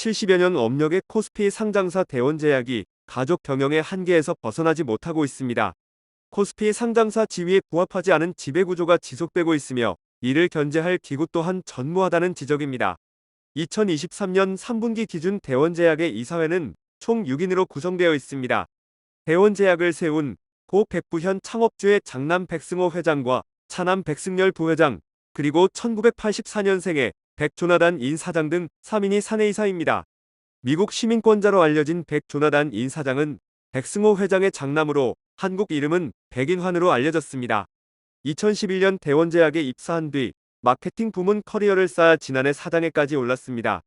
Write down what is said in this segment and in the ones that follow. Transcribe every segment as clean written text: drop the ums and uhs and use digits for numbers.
70여 년 업력의 코스피 상장사 대원제약이 가족 경영의 한계에서 벗어나지 못하고 있습니다. 코스피 상장사 지위에 부합하지 않은 지배구조가 지속되고 있으며 이를 견제할 기구 또한 전무하다는 지적입니다. 2023년 3분기 기준 대원제약의 이사회는 총 6인으로 구성되어 있습니다. 대원제약을 세운 고 백부현 창업주의 장남 백승호 회장과 차남 백승열 부회장, 그리고 1984년생의 백조나단 인 사장 등 3인이 사내이사입니다. 미국 시민권자로 알려진 백조나단 인 사장은 백승호 회장의 장남으로 한국 이름은 백인환으로 알려졌습니다. 2011년 대원제약에 입사한 뒤 마케팅 부문 커리어를 쌓아 지난해 사장에까지 올랐습니다.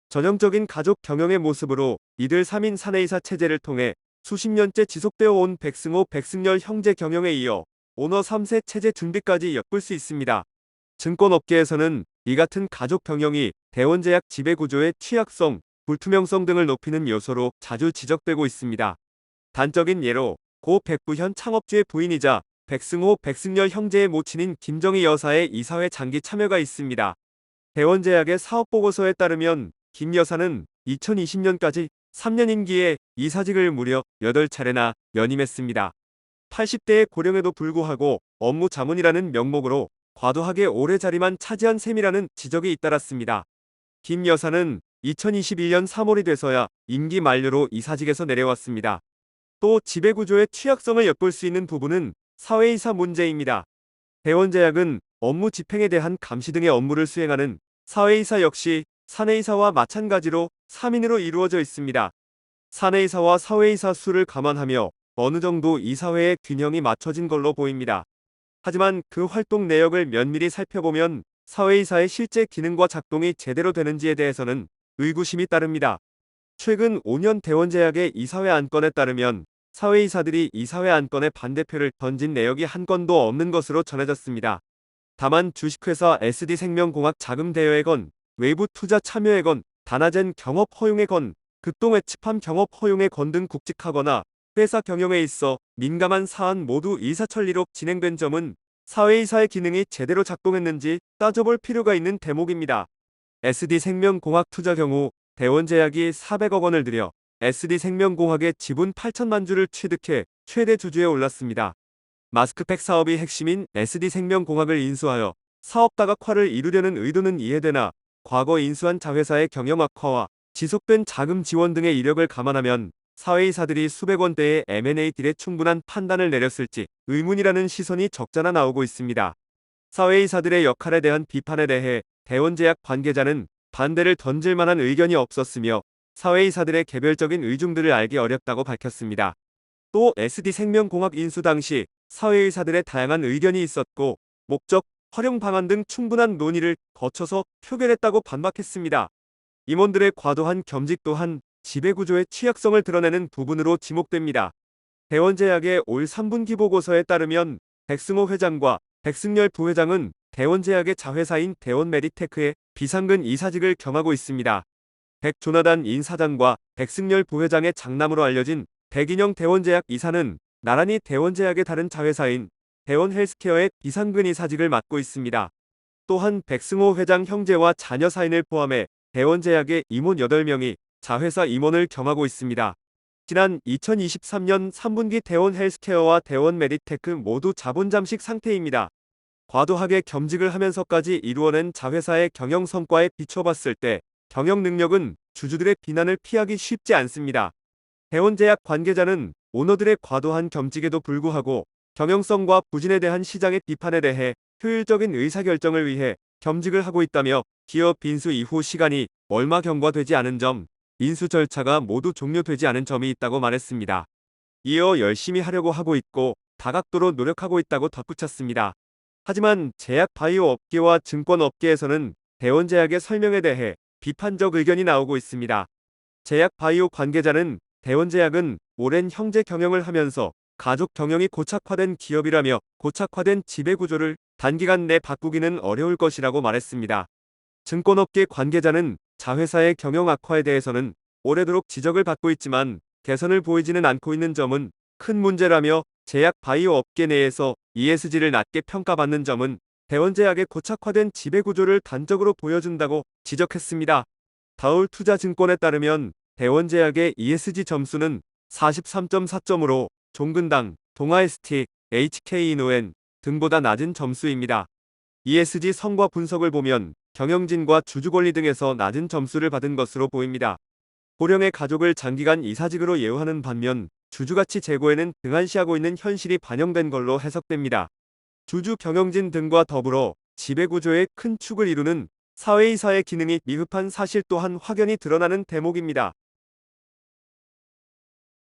전형적인 가족 경영의 모습으로 이들 3인 사내이사 체제를 통해 수십 년째 지속되어 온 백승호 백승열 형제 경영에 이어 오너 3세 체제 준비까지 엿볼 수 있습니다. 증권업계에서는 이 같은 가족 경영이 대원제약 지배구조의 취약성, 불투명성 등을 높이는 요소로 자주 지적되고 있습니다. 단적인 예로 고 백부현 창업주의 부인이자 백승호 백승열 형제의 모친인 김정희 여사의 이사회 장기 참여가 있습니다. 대원제약의 사업보고서에 따르면 김 여사는 2020년까지 3년 임기에 이사직을 무려 8차례나 연임했습니다. 80대의 고령에도 불구하고 업무 자문이라는 명목으로 과도하게 오래 자리만 차지한 셈이라는 지적이 잇따랐습니다. 김 여사는 2021년 3월이 돼서야 임기 만료로 이사직에서 내려왔습니다. 또 지배구조의 취약성을 엿볼 수 있는 부분은 사회이사 문제입니다. 대원제약은 업무 집행에 대한 감시 등의 업무를 수행하는 사회이사 역시 사내이사와 마찬가지로 3인으로 이루어져 있습니다. 사내이사와 사회이사 수를 감안하며 어느 정도 이사회의 균형이 맞춰진 걸로 보입니다. 하지만 그 활동 내역을 면밀히 살펴보면 사회이사의 실제 기능과 작동이 제대로 되는지에 대해서는 의구심이 따릅니다. 최근 5년 대원제약의 이사회 안건에 따르면 사회이사들이 이사회 안건에 반대표를 던진 내역이 한 건도 없는 것으로 전해졌습니다. 다만 주식회사 SD생명공학 자금 대여에 건, 외부 투자 참여에 건, 다나젠 경업 허용에 건, 극동 웨치팜 경업 허용에 건 등 굵직하거나 회사 경영에 있어 민감한 사안 모두 일사천리로 진행된 점은 사회이사의 기능이 제대로 작동했는지 따져볼 필요가 있는 대목입니다. SD생명공학 투자 경우 대원제약이 400억 원을 들여 SD생명공학의 지분 8천만 주를 취득해 최대 주주에 올랐습니다. 마스크팩 사업이 핵심인 SD생명공학을 인수하여 사업 다각화를 이루려는 의도는 이해되나 과거 인수한 자회사의 경영 악화와 지속된 자금 지원 등의 이력을 감안하면 사회이사들이 수백 원대의 M&A 딜에 충분한 판단을 내렸을지 의문이라는 시선이 적잖아 나오고 있습니다. 사회이사들의 역할에 대한 비판에 대해 대원제약 관계자는 반대를 던질 만한 의견이 없었으며 사회이사들의 개별적인 의중들을 알기 어렵다고 밝혔습니다. 또 SD생명공학 인수 당시 사회이사들의 다양한 의견이 있었고 목적, 활용 방안 등 충분한 논의를 거쳐서 표결했다고 반박했습니다. 임원들의 과도한 겸직 또한 지배구조의 취약성을 드러내는 부분으로 지목됩니다. 대원제약의 올 3분기 보고서에 따르면 백승호 회장과 백승열 부회장은 대원제약의 자회사인 대원메디테크의 비상근 이사직을 겸하고 있습니다. 백조나단 인 사장과 백승열 부회장의 장남으로 알려진 백인영 대원제약 이사는 나란히 대원제약의 다른 자회사인 대원헬스케어의 비상근 이사직을 맡고 있습니다. 또한 백승호 회장 형제와 자녀 사인을 포함해 대원제약의 임원 8명이 자회사 임원을 겸하고 있습니다. 지난 2023년 3분기 대원헬스케어와 대원메디테크 모두 자본 잠식 상태입니다. 과도하게 겸직을 하면서까지 이루어낸 자회사의 경영 성과에 비춰봤을 때 경영 능력은 주주들의 비난을 피하기 쉽지 않습니다. 대원제약 관계자는 오너들의 과도한 겸직에도 불구하고 경영성과 부진에 대한 시장의 비판에 대해 효율적인 의사결정을 위해 겸직을 하고 있다며 기업 인수 이후 시간이 얼마 경과되지 않은 점, 인수 절차가 모두 종료되지 않은 점이 있다고 말했습니다. 이어 열심히 하려고 하고 있고 다각도로 노력하고 있다고 덧붙였습니다. 하지만 제약 바이오 업계와 증권 업계에서는 대원제약의 설명에 대해 비판적 의견이 나오고 있습니다. 제약 바이오 관계자는 대원제약은 오랜 형제 경영을 하면서 가족 경영이 고착화된 기업이라며 고착화된 지배구조를 단기간 내 바꾸기는 어려울 것이라고 말했습니다. 증권업계 관계자는 자회사의 경영 악화에 대해서는 오래도록 지적을 받고 있지만 개선을 보이지는 않고 있는 점은 큰 문제라며 제약 바이오 업계 내에서 ESG를 낮게 평가받는 점은 대원제약의 고착화된 지배구조를 단적으로 보여준다고 지적했습니다. 다울투자증권에 따르면 대원제약의 ESG 점수는 43.4점으로 종근당, 동아ST, HK이노엔 등보다 낮은 점수입니다. ESG 성과 분석을 보면 경영진과 주주권리 등에서 낮은 점수를 받은 것으로 보입니다. 고령의 가족을 장기간 이사직으로 예우하는 반면 주주가치 제고에는 등한시하고 있는 현실이 반영된 걸로 해석됩니다. 주주 경영진 등과 더불어 지배구조의 큰 축을 이루는 사회이사의 기능이 미흡한 사실 또한 확연히 드러나는 대목입니다.